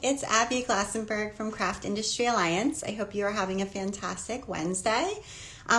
It's Abby Glassenberg from Craft Industry Alliance. I hope you are having a fantastic Wednesday.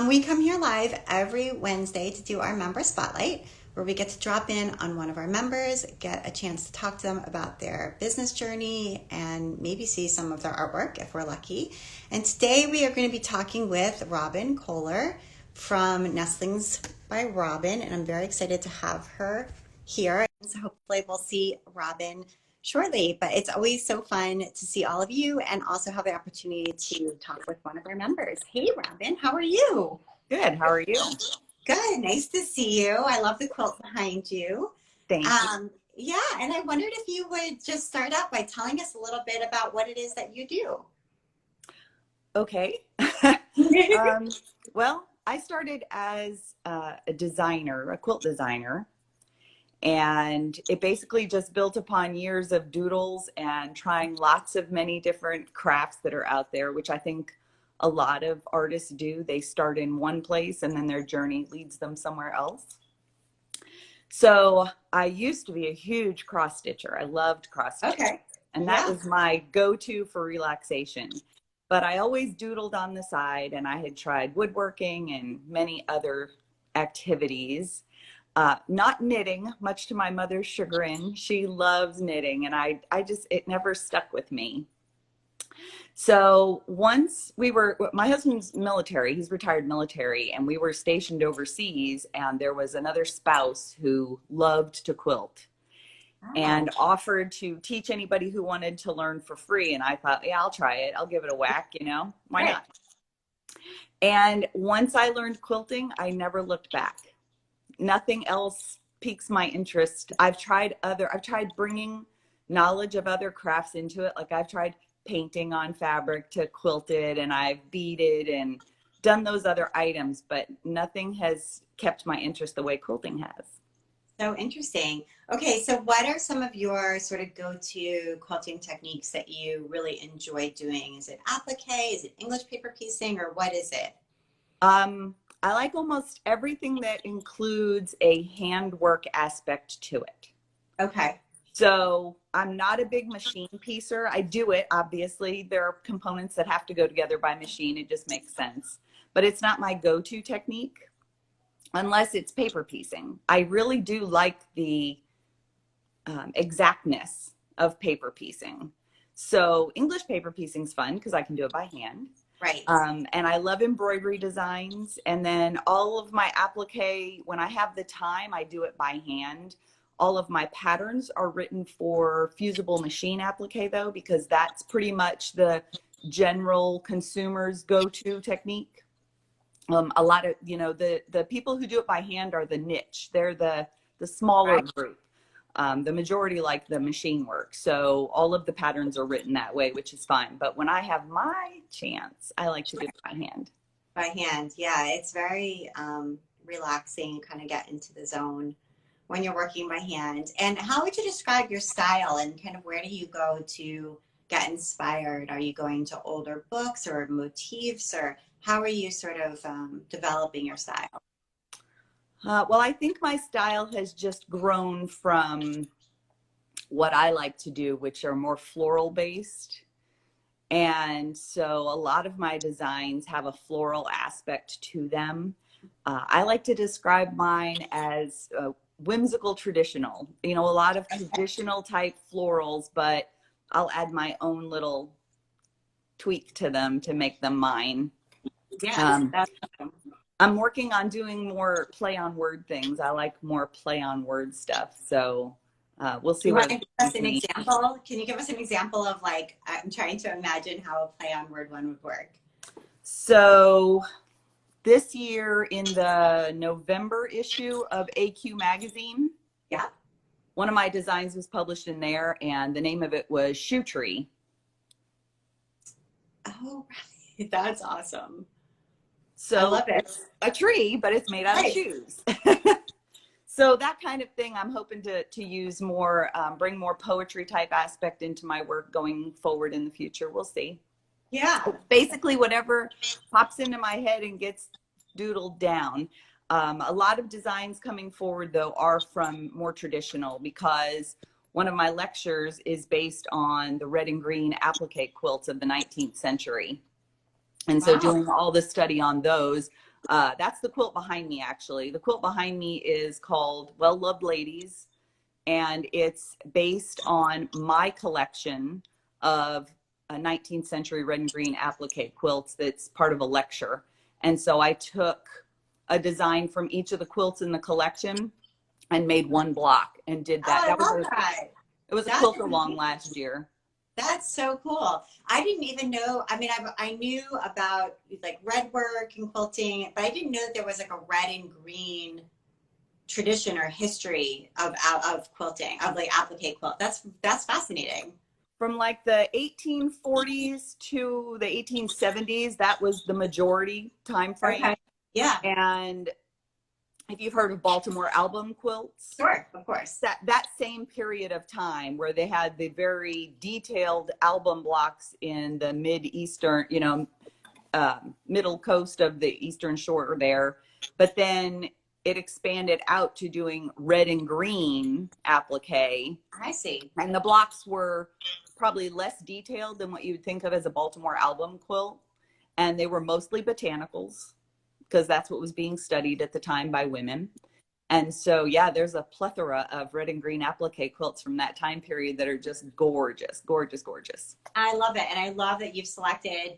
We come here live every Wednesday to do our member spotlight, where we get to drop in on one of our members, get a chance to talk to them about their business journey, and maybe see some of their artwork if we're lucky. And today we are going to be talking with Robin Koehler from Nestlings by Robin, and I'm very excited to have her here. So hopefully we'll see Robin shortly, but it's always so fun to see all of you and also have the opportunity to talk with one of our members. Hey, Robin, how are you? Good. How are you? Good. Nice to see you. I love the quilt behind you. Thank you. Yeah, and I wondered if you would just start out by telling us a little bit about what it is that you do. Okay. Well, I started as a designer, a quilt designer, and it basically just built upon years of doodles and trying lots of many different crafts that are out there, which I think a lot of artists do. They start in one place and then their journey leads them somewhere else. So I used to be a huge cross stitcher. I loved cross stitching. Okay. And that was my go-to for relaxation. But I always doodled on the side, and I had tried woodworking and many other activities. Not knitting, much to my mother's chagrin. She loves knitting, and it never stuck with me. So once my husband's military, he's retired military, and we were stationed overseas, and there was another spouse who loved to quilt and offered to teach anybody who wanted to learn for free. And I thought, yeah, I'll try it. I'll give it a whack, why not? And once I learned quilting, I never looked back. Nothing else piques my interest. I've tried bringing knowledge of other crafts into it. Like I've tried painting on fabric to quilt it, and I've beaded and done those other items, but nothing has kept my interest the way quilting has. So interesting. Okay, so what are some of your sort of go-to quilting techniques that you really enjoy doing? Is it applique? Is it English paper piecing, or what is it? I like almost everything that includes a handwork aspect to it. Okay. So I'm not a big machine piecer. I do it, obviously. There are components that have to go together by machine. It just makes sense. But it's not my go-to technique unless it's paper piecing. I really do like the exactness of paper piecing. So English paper piecing is fun because I can do it by hand. Right. And I love embroidery designs. And then all of my applique, when I have the time, I do it by hand. All of my patterns are written for fusible machine applique, though, because that's pretty much the general consumer's go-to technique. A lot of, the people who do it by hand are the niche. They're the smaller group. The majority like the machine work. So all of the patterns are written that way, which is fine. But when I have my chance, I like to do it by hand. By hand, yeah. It's very relaxing, kind of get into the zone when you're working by hand. And how would you describe your style, and kind of where do you go to get inspired? Are you going to older books or motifs, or how are you sort of developing your style? Well, I think my style has just grown from what I like to do, which are more floral based. And so a lot of my designs have a floral aspect to them. I like to describe mine as whimsical traditional, a lot of traditional type florals, but I'll add my own little tweak to them to make them mine. Yeah, that's awesome. I'm working on doing more play on word things. I like more play on word stuff. So we'll see. Want to give us an example? Can you give us an example of, like, I'm trying to imagine how a play on word one would work. So this year in the November issue of AQ magazine, one of my designs was published in there, and the name of it was Shoe Tree. Oh, right. That's awesome. So I love it. It's a tree, but it's made out of shoes. So that kind of thing, I'm hoping to use more, bring more poetry type aspect into my work going forward in the future. We'll see. Yeah. Basically, whatever pops into my head and gets doodled down. A lot of designs coming forward, though, are from more traditional, because one of my lectures is based on the red and green applique quilts of the 19th century. And so Wow. doing all the study on those, that's the quilt behind me, actually. The quilt behind me is called Well Loved Ladies, and it's based on my collection of 19th century red and green applique quilts that's part of a lecture. And so I took a design from each of the quilts in the collection and made one block and did Oh, that. I love that. It was a That quilt is along amazing. last year. That's so cool. I didn't even know. I mean, I knew about like red work and quilting, but I didn't know that there was like a red and green tradition or history of quilting, of like applique quilt. That's fascinating. From like the 1840s to the 1870s, that was the majority time frame. Okay. Yeah. And if you've heard of Baltimore album quilts, Sure. Of course. that same period of time where they had the very detailed album blocks in the mid-eastern, middle coast of the eastern shore there, but then it expanded out to doing red and green applique, I see. and the blocks were probably less detailed than what you would think of as a Baltimore album quilt, and they were mostly botanicals because that's what was being studied at the time by women. And so, yeah, there's a plethora of red and green applique quilts from that time period that are just gorgeous, gorgeous, gorgeous. I love it. And I love that you've selected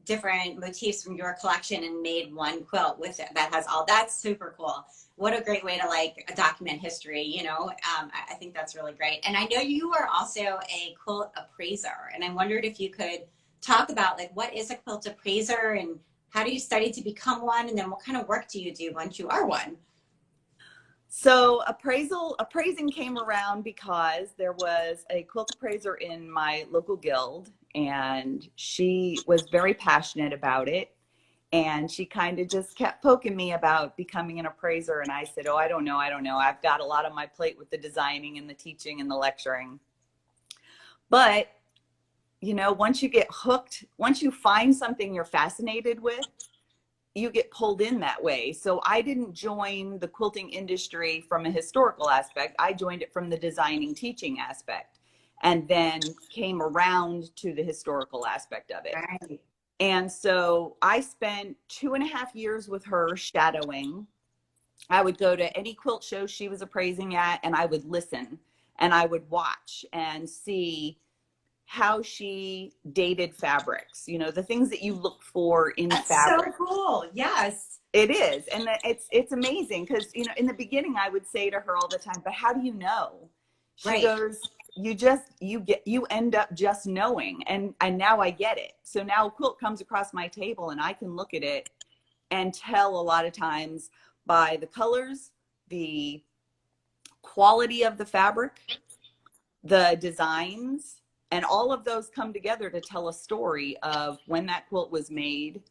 different motifs from your collection and made one quilt with it that has all. That's super cool. What a great way to like document history, I think that's really great. And I know you are also a quilt appraiser, and I wondered if you could talk about like what is a quilt appraiser and how do you study to become one, and then what kind of work do you do once you are one? So appraising came around because there was a quilt appraiser in my local guild, and she was very passionate about it. And she kind of just kept poking me about becoming an appraiser. And I said, oh, I don't know. I've got a lot on my plate with the designing and the teaching and the lecturing. But, once you get hooked, once you find something you're fascinated with, you get pulled in that way. So I didn't join the quilting industry from a historical aspect. I joined it from the designing teaching aspect, and then came around to the historical aspect of it. Right. And so I spent 2.5 years with her shadowing. I would go to any quilt show she was appraising at, and I would listen and I would watch and see how she dated fabrics, the things that you look for in That's so fabric. cool. Yes. It is. And it's amazing because, in the beginning I would say to her all the time, but how do you know? She Right. goes, you end up just knowing. And now I get it. So now a quilt comes across my table and I can look at it and tell a lot of times by the colors, the quality of the fabric, the designs, and all of those come together to tell a story of when that quilt was made.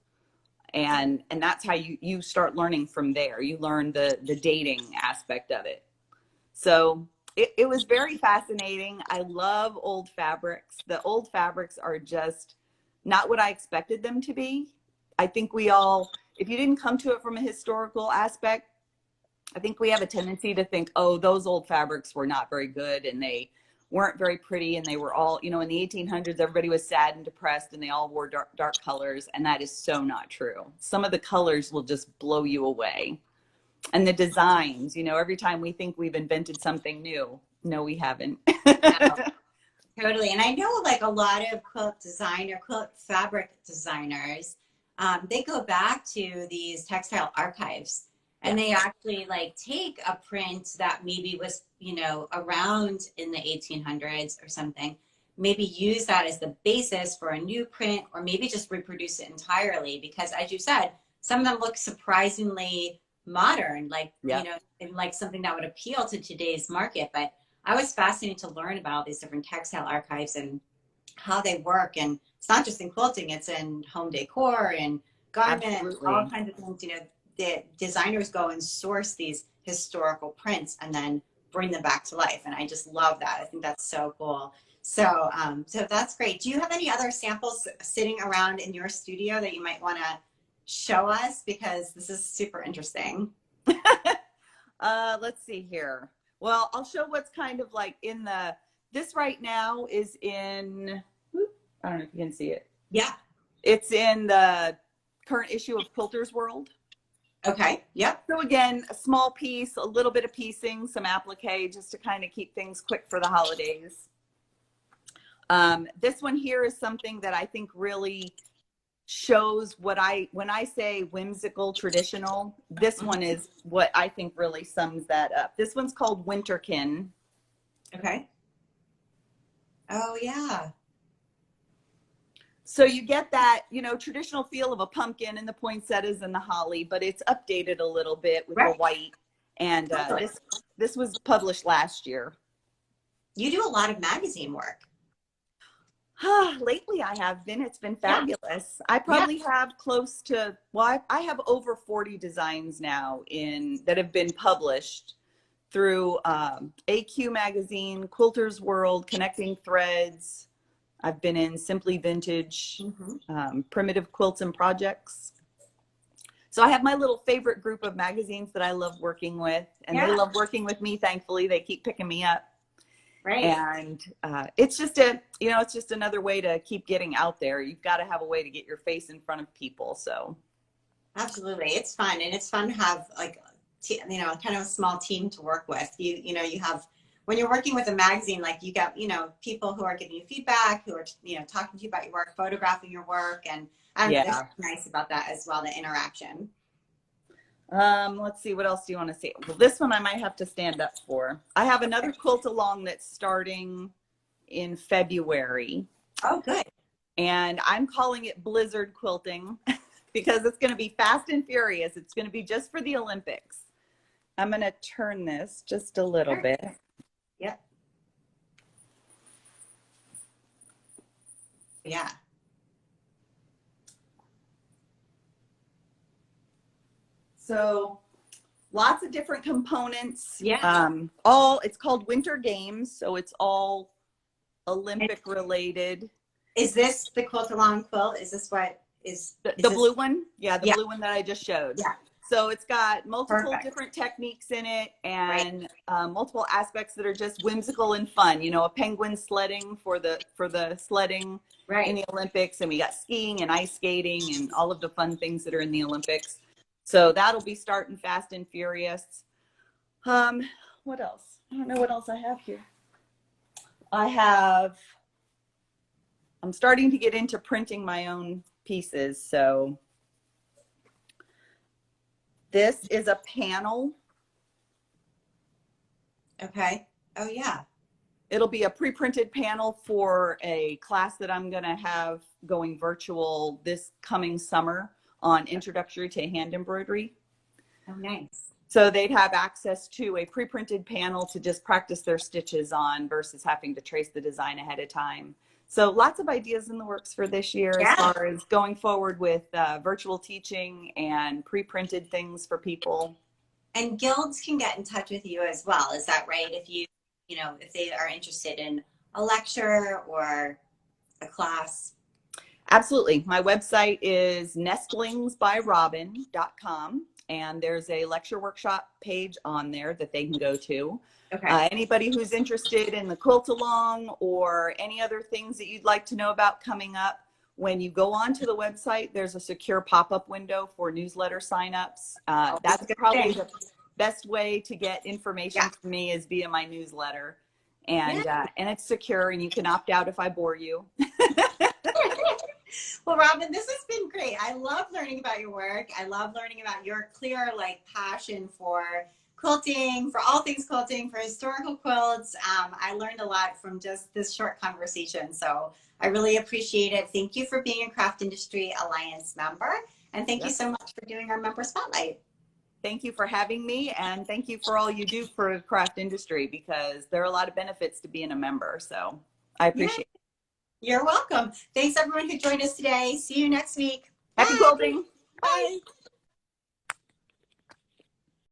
And that's how you start learning from there. You learn the dating aspect of it. So it was very fascinating. I love old fabrics. The old fabrics are just not what I expected them to be. I think if you didn't come to it from a historical aspect, I think we have a tendency to think, oh, those old fabrics were not very good and they weren't very pretty, and they were all, in the 1800s, everybody was sad and depressed and they all wore dark colors, and that is so not true. Some of the colors will just blow you away. And the designs, every time we think we've invented something new, no, we haven't. No, totally. And I know like a lot of quilt fabric designers, they go back to these textile archives, and they actually like take a print that maybe was, around in the 1800s or something, maybe use that as the basis for a new print, or maybe just reproduce it entirely. Because as you said, some of them look surprisingly modern, like, and like something that would appeal to today's market. But I was fascinated to learn about these different textile archives and how they work. And it's not just in quilting, it's in home decor and garments, Absolutely. all kinds of things. The designers go and source these historical prints and then bring them back to life. And I just love that. I think that's so cool. So, so that's great. Do you have any other samples sitting around in your studio that you might want to show us? Because this is super interesting. Let's see here. Well, I'll show what's kind of like in the This right now is in, I don't know if you can see it. Yeah. It's in the current issue of Quilter's World. Okay. Yep. So again, a small piece, a little bit of piecing, some applique, just to kind of keep things quick for the holidays. This one here is something that I think really shows what when I say whimsical traditional, this one is what I think really sums that up. This one's called Winterkin. Okay. Oh yeah. So you get that, you know, traditional feel of a pumpkin and the poinsettias and the holly, but it's updated a little bit with the white. And this was published last year. You do a lot of magazine work. Lately I have been. It's been fabulous. I probably have close to, well, I have over 40 designs now that have been published through AQ Magazine, Quilter's World, Connecting Threads. I've been in Simply Vintage, Primitive Quilts and Projects. So I have my little favorite group of magazines that I love working with, and they love working with me. Thankfully, they keep picking me up. Right. And it's just it's just another way to keep getting out there. You've got to have a way to get your face in front of people. So absolutely, it's fun, and it's fun to have like kind of a small team to work with. You have, when you're working with a magazine, like you got people who are giving you feedback, who are talking to you about your work, photographing your work, and I don't know, there's something nice about that as well, the interaction. Let's see, what else do you want to see? Well, this one I might have to stand up for. I have another quilt along that's starting in February. Oh, good. And I'm calling it Blizzard Quilting because it's going to be fast and furious. It's going to be just for the Olympics. I'm going to turn this just a little bit. Yep. Yeah. So lots of different components. Yeah. It's called Winter Games. So it's all Olympic related. Is this the quilt along quilt? Is this what is the blue one? Yeah. The blue one that I just showed. Yeah. So it's got multiple different techniques in it, and multiple aspects that are just whimsical and fun. A penguin sledding for the sledding in the Olympics, and we got skiing and ice skating and all of the fun things that are in the Olympics. So that'll be starting fast and furious. What else? I don't know what else I have here. I'm starting to get into printing my own pieces. So this is a panel. Okay. Oh yeah. It'll be a pre-printed panel for a class that I'm going to have going virtual this coming summer on introductory to hand embroidery. Oh, nice. So they'd have access to a pre-printed panel to just practice their stitches on versus having to trace the design ahead of time. So lots of ideas in the works for this year as far as going forward with virtual teaching and pre-printed things for people. And guilds can get in touch with you as well. Is that right? If if they are interested in a lecture or a class. Absolutely. My website is nestlingsbyrobin.com, and there's a lecture workshop page on there that they can go to. Okay. Anybody who's interested in the quilt along or any other things that you'd like to know about coming up, when you go onto the website, there's a secure pop-up window for newsletter signups. That's probably the best way to get information from me is via my newsletter. And it's secure, and you can opt out if I bore you. Well, Robin, this has been great. I love learning about your work. I love learning about your clear passion for quilting, for all things quilting, for historical quilts. I learned a lot from just this short conversation. So I really appreciate it. Thank you for being a Craft Industry Alliance member. And thank you so much for doing our member spotlight. Thank you for having me, and thank you for all you do for craft industry, because there are a lot of benefits to being a member. So I appreciate it. You're welcome. Thanks everyone who joined us today. See you next week. Happy quilting. Bye.